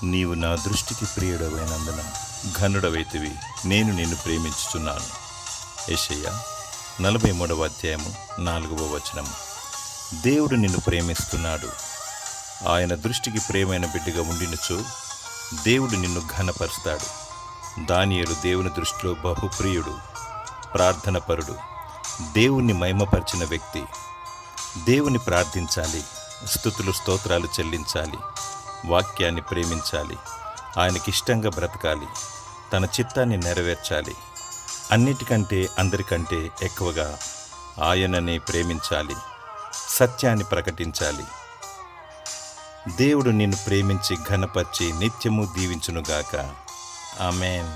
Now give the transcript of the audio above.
నీవు నా దృష్టికి ప్రియుడవైనందున ఘనుడవైతివి, నేను నిన్ను ప్రేమించుచున్నాను. యెషయా 43వ అధ్యాయము 4వ వచనం. దేవుడు నిన్ను ప్రేమిస్తున్నాడు. ఆయన దృష్టికి ప్రియమైన బిడ్డగా ఉండినచో దేవుడు నిన్ను ఘనపరుస్తాడు. దానియేలు దేవుని దృష్టిలో బహుప్రియుడు, ప్రార్థనపరుడు, దేవుణ్ణి మహిమపరిచిన వ్యక్తి. దేవుని ప్రార్థించాలి, స్తుతులు స్తోత్రాలు చెల్లించాలి, వాక్యాన్ని ప్రేమించాలి, ఆయనకిష్టంగా బ్రతకాలి, తన చిత్తాన్ని నెరవేర్చాలి. అన్నిటికంటే అందరికంటే ఎక్కువగా ఆయననే ప్రేమించాలి, సత్యాన్ని ప్రకటించాలి. దేవుడు నిన్ను ప్రేమించి ఘనపరిచి నిత్యము దీవించునుగాక. ఆమేన్.